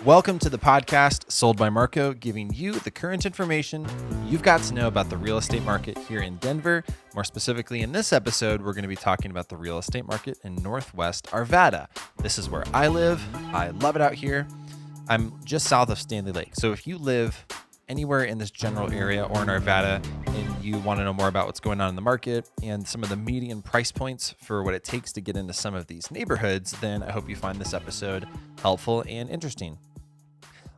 Welcome to the podcast Sold by Marco, giving you the current information you've got to know about the real estate market here in Denver. More specifically, in this episode, we're going to be talking about the real estate market in Northwest Arvada. This is where I live. I love it out here. I'm just south of Stanley Lake. So if you live anywhere in this general area or in Arvada and you want to know more about what's going on in the market and some of the median price points for what it takes to get into some of these neighborhoods, then I hope you find this episode helpful and interesting.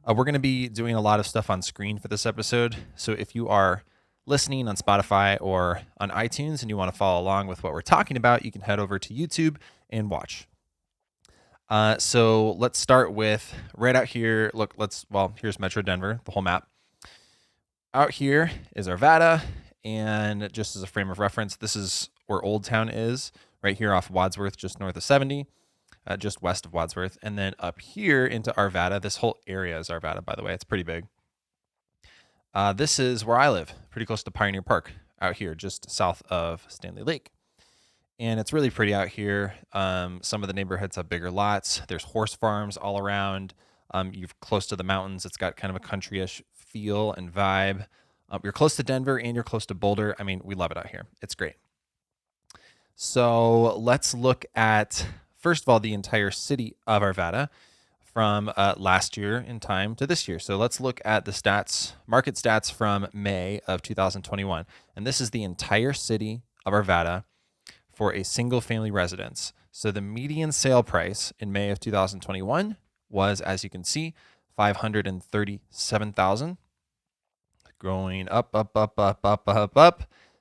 We're going to be doing a lot of stuff on screen for this episode. So if you are listening on Spotify or on iTunes and you want to follow along with what we're talking about, you can head over to YouTube and watch. So let's start with right out here. Here's Metro Denver, the whole map. Out here is Arvada. And just as a frame of reference, this is where Old Town is, right here off Wadsworth, just north of 70. Just west of Wadsworth. And then up here into Arvada, this whole area is Arvada, by the way. It's pretty big. This is where I live, pretty close to Pioneer Park, out here, just south of Stanley Lake. And it's really pretty out here. Some of the neighborhoods have bigger lots. There's horse farms all around. You're close to the mountains. It's got kind of a country-ish feel and vibe. You're close to Denver and you're close to Boulder. I mean, we love it out here. It's great. So let's look at, first of all, the entire city of Arvada from last year in time to this year. So let's look at the stats, market stats from May of 2021. And this is the entire city of Arvada for a single family residence. So the median sale price in May of 2021 was, as you can see, $537,000. Growing up.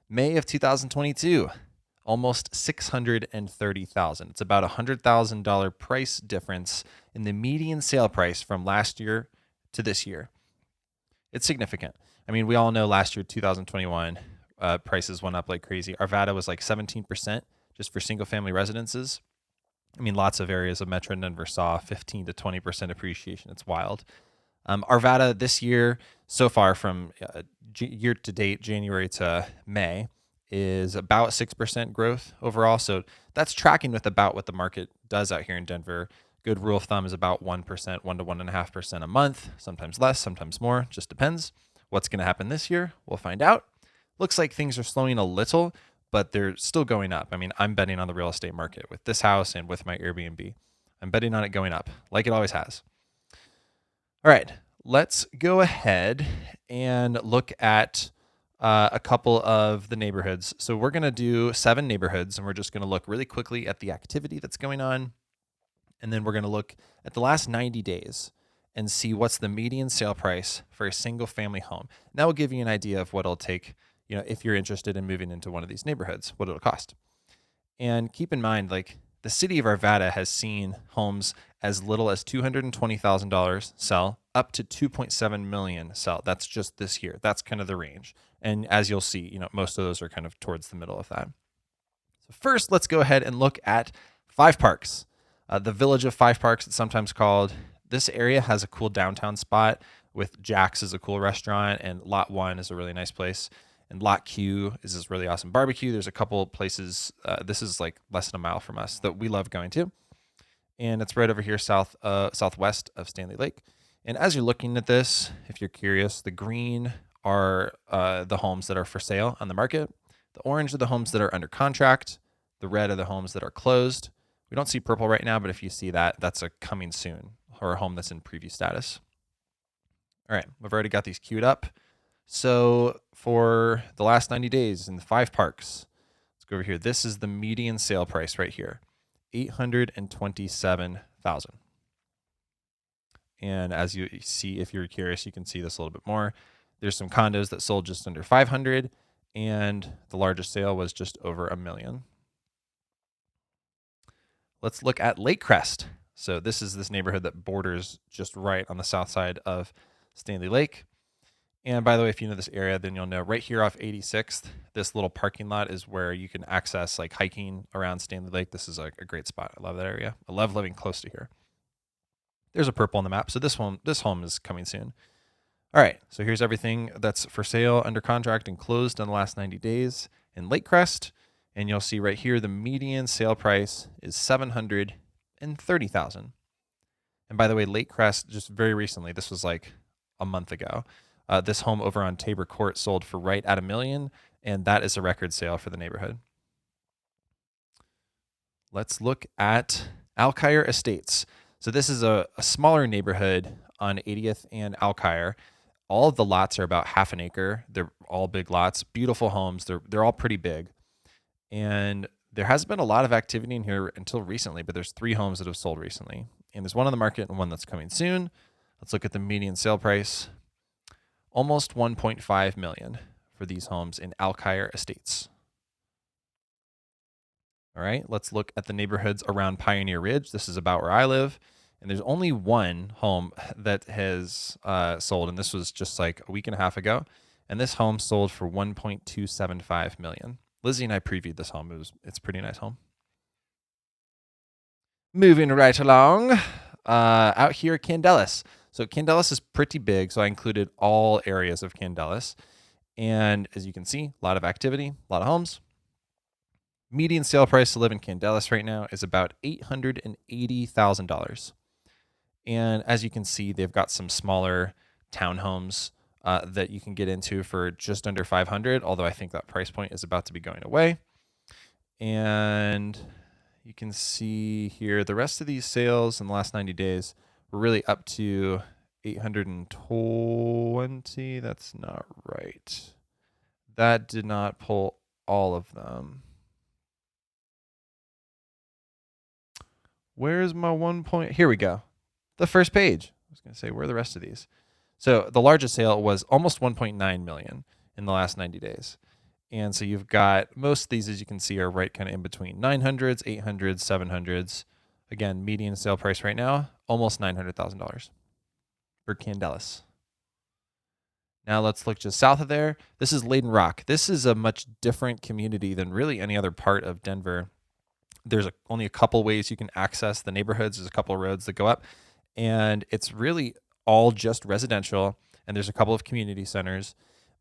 May of 2022. Almost $630,000. It's about $100,000 price difference in the median sale price from last year to this year. It's significant. I mean, we all know last year, 2021, prices went up like crazy. Arvada was like 17% just for single family residences. I mean, lots of areas of Metro Denver saw 15 to 20% appreciation. It's wild. Arvada this year, so far from year to date, January to May, is about 6% growth overall. So that's tracking with about what the market does out here in Denver. Good rule of thumb is about 1%, 1 to 1.5% a month, sometimes less, sometimes more, just depends. What's going to happen this year? We'll find out. Looks like things are slowing a little, but they're still going up. I mean, I'm betting on the real estate market with this house and with my Airbnb. I'm betting on it going up like it always has. All right, let's go ahead and look at a couple of the neighborhoods. So we're going to do 7 neighborhoods, and we're just going to look really quickly at the activity that's going on. And then we're going to look at the last 90 days and see what's the median sale price for a single family home. And that will give you an idea of what it'll take, if you're interested in moving into one of these neighborhoods, what it'll cost. And keep in mind, like, the city of Arvada has seen homes as little as $220,000 sell up to $2.7 million sell. That's just this year. That's kind of the range. And as you'll see, most of those are kind of towards the middle of that. So first, let's go ahead and look at Five Parks. The village of Five Parks, it's sometimes called. This area has a cool downtown spot with Jack's is a cool restaurant, and Lot 1 is a really nice place. And Lot Q is this really awesome barbecue. There's a couple places, this is like less than a mile from us, that we love going to. And it's right over here southwest of Stanley Lake. And as you're looking at this, if you're curious, the green are the homes that are for sale on the market. The orange are the homes that are under contract. The red are the homes that are closed. We don't see purple right now, but if you see that, that's a coming soon, or a home that's in preview status. All right, we've already got these queued up. So for the last 90 days in the Five Parks, let's go over here. This is the median sale price right here, $827,000. And as you see, if you're curious, you can see this a little bit more. There's some condos that sold just under 500, and the largest sale was just over $1 million. Let's look at Lake Crest. So this is this neighborhood that borders just right on the south side of Stanley Lake. And by the way, if you know this area, then you'll know right here off 86th, this little parking lot is where you can access like hiking around Stanley Lake. This is a great spot. I love that area. I love living close to here. There's a purple on the map. So this home is coming soon. All right. So here's everything that's for sale, under contract, and closed in the last 90 days in Lake Crest. And you'll see right here, the median sale price is $730,000. And by the way, Lake Crest, just very recently, this was like a month ago, this home over on Tabor Court sold for right at $1 million, and that is a record sale for the neighborhood. Let's look at Alkire Estates. So this is a smaller neighborhood on 80th and Alkire. All of the lots are about half an acre. They're all big lots, beautiful homes. They're all pretty big. And there has been a lot of activity in here until recently, but there's 3 homes that have sold recently. And there's one on the market and one that's coming soon. Let's look at the median sale price. Almost 1.5 million for these homes in Alkire Estates. All right, let's look at the neighborhoods around Pioneer Ridge. This is about where I live. And there's only one home that has sold, and this was just like a week and a half ago. And this home sold for 1.275 million. Lizzie and I previewed this home. It's a pretty nice home. Moving right along, out here, Candelas. So Candelas is pretty big, so I included all areas of Candelas. And as you can see, a lot of activity, a lot of homes. Median sale price to live in Candelas right now is about $880,000. And as you can see, they've got some smaller townhomes that you can get into for just under 500, although I think that price point is about to be going away. And you can see here the rest of these sales in the last 90 days were really up to 820. That's not right. That did not pull all of them. Where's my 1 point? Here we go. The first page. I was going to say, where are the rest of these? So the largest sale was almost 1.9 million in the last 90 days. And so you've got most of these, as you can see, are right kind of in between 900s, 800s, 700s. Again, median sale price right now, almost $900,000 for Candelas. Now let's look just south of there. This is Layden Rock. This is a much different community than really any other part of Denver. There's only a couple ways you can access the neighborhoods. There's a couple of roads that go up, and it's really all just residential. And there's a couple of community centers,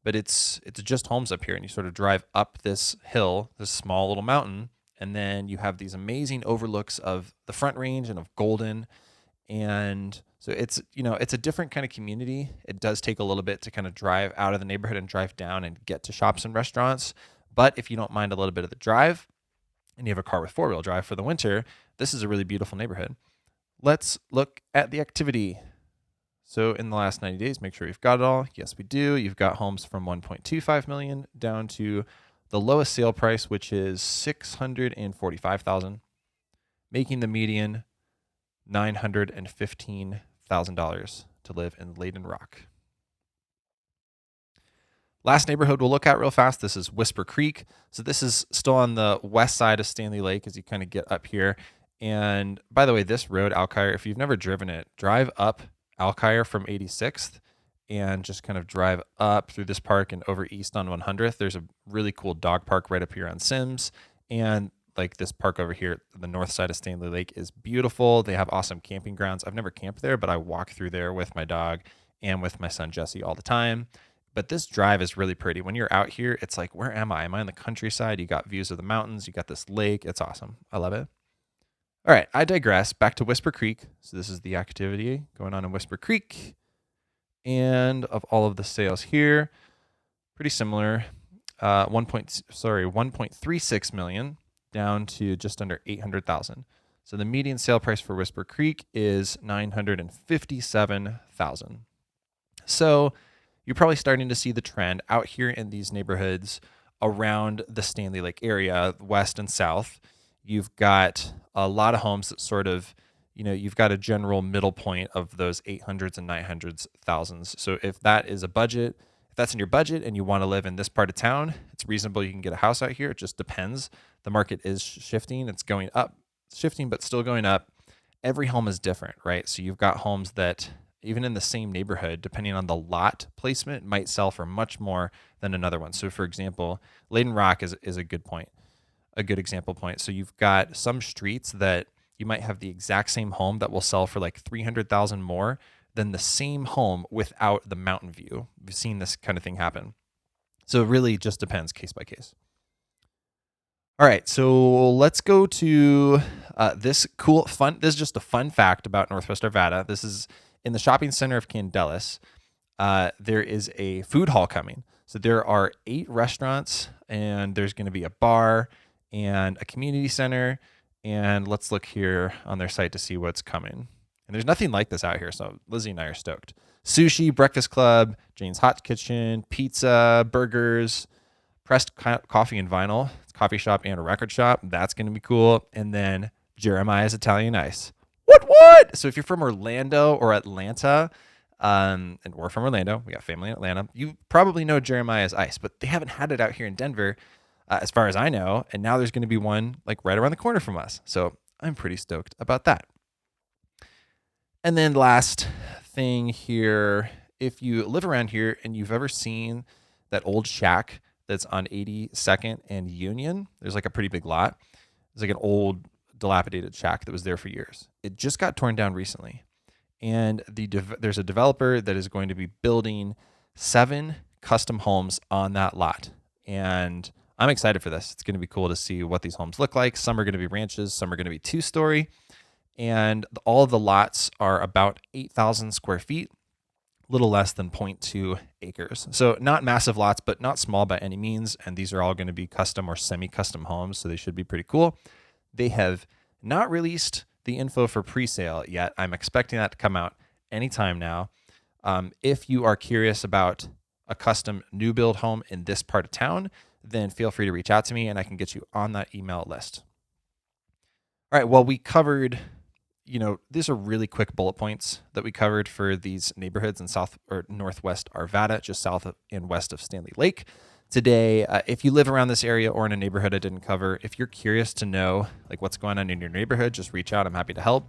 but it's just homes up here. And you sort of drive up this hill, this small little mountain, and then you have these amazing overlooks of the Front Range and of Golden. And so it's a different kind of community. It does take a little bit to kind of drive out of the neighborhood and drive down and get to shops and restaurants. But if you don't mind a little bit of the drive, and you have a car with 4-wheel drive for the winter, this is a really beautiful neighborhood. Let's look at the activity. So in the last 90 days, make sure you've got it all. Yes, we do. You've got homes from 1.25 million down to the lowest sale price, which is $645,000, making the median $915,000 to live in Layden Rock. Last neighborhood we'll look at real fast, this is Whisper Creek. So this is still on the west side of Stanley Lake as you kind of get up here. And by the way, this road, Alkire, if you've never driven it, drive up Alkire from 86th and just kind of drive up through this park and over east on 100th. There's a really cool dog park right up here on Sims. And like this park over here, the north side of Stanley Lake is beautiful. They have awesome camping grounds. I've never camped there, but I walk through there with my dog and with my son Jesse all the time. But this drive is really pretty. When you're out here, it's like, where am I? Am I in the countryside? You got views of the mountains. You got this lake. It's awesome. I love it. All right, I digress. Back to Whisper Creek. So this is the activity going on in Whisper Creek. And of all of the sales here, pretty similar. 1.36 million down to just under 800,000. So the median sale price for Whisper Creek is 957,000. So you're probably starting to see the trend out here in these neighborhoods around the Stanley Lake area, west and south. You've got a lot of homes that sort of, you've got a general middle point of those 800s and 900s thousands. So if that is a budget, if that's in your budget and you want to live in this part of town, it's reasonable you can get a house out here. It just depends. The market is shifting. It's going up, shifting, but still going up. Every home is different, right? So you've got homes that even in the same neighborhood, depending on the lot placement, might sell for much more than another one. So for example, Layden Rock is a good point, a good example point. So you've got some streets that you might have the exact same home that will sell for like 300,000 more than the same home without the mountain view. We've seen this kind of thing happen. So it really just depends case by case. All right, so let's go to this cool, fun. This is just a fun fact about Northwest Arvada. This is in the shopping center of Candelas. There is a food hall coming. So there are 8 restaurants, and there's going to be a bar and a community center. And let's look here on their site to see what's coming. And there's nothing like this out here, so Lizzie and I are stoked. Sushi, breakfast club, Jane's Hot Kitchen, pizza, burgers, pressed coffee and vinyl, coffee shop and a record shop. That's going to be cool. And then Jeremiah's Italian Ice. What? So if you're from Orlando or Atlanta, and we're from Orlando, we got family in Atlanta, you probably know Jeremiah's Ice, but they haven't had it out here in Denver, as far as I know. And now there's going to be one like right around the corner from us. So I'm pretty stoked about that. And then last thing here, if you live around here and you've ever seen that old shack that's on 82nd and Union, there's like a pretty big lot. It's like an old dilapidated shack that was there for years. It just got torn down recently. And there's a developer that is going to be building 7 custom homes on that lot. And I'm excited for this. It's going to be cool to see what these homes look like. Some are going to be ranches, some are going to be 2-story. And all of the lots are about 8,000 square feet, a little less than 0.2 acres. So not massive lots, but not small by any means. And these are all going to be custom or semi-custom homes, so they should be pretty cool. They have not released the info for pre-sale yet. I'm expecting that to come out anytime now. If you are curious about a custom new build home in this part of town, then feel free to reach out to me and I can get you on that email list. All right, well, we covered, these are really quick bullet points that we covered for these neighborhoods in South or Northwest Arvada, just south of and west of Stanley Lake. Today, if you live around this area or in a neighborhood I didn't cover, if you're curious to know like what's going on in your neighborhood, just reach out. I'm happy to help.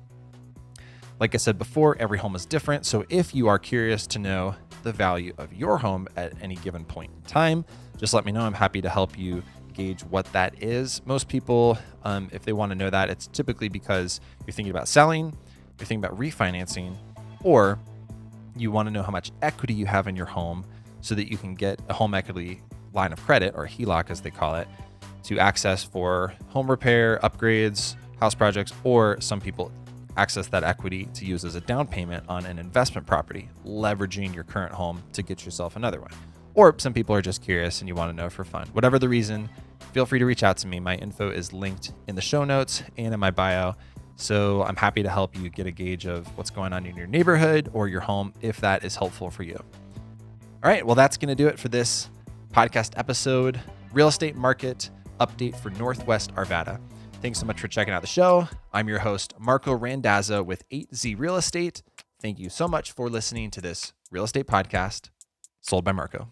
Like I said before, every home is different. So if you are curious to know the value of your home at any given point in time, just let me know. I'm happy to help you gauge what that is. Most people, if they want to know that, it's typically because you're thinking about selling, you're thinking about refinancing, or you want to know how much equity you have in your home so that you can get a home equity line of credit, or HELOC as they call it, to access for home repair, upgrades, house projects, or some people access that equity to use as a down payment on an investment property, leveraging your current home to get yourself another one. Or some people are just curious and you want to know for fun. Whatever the reason, feel free to reach out to me. My info is linked in the show notes and in my bio. So I'm happy to help you get a gauge of what's going on in your neighborhood or your home if that is helpful for you. All right, well, that's going to do it for this podcast episode, real estate market update for Northwest Arvada. Thanks so much for checking out the show. I'm your host, Marco Randazzo with 8Z Real Estate. Thank you so much for listening to this real estate podcast, sold by Marco.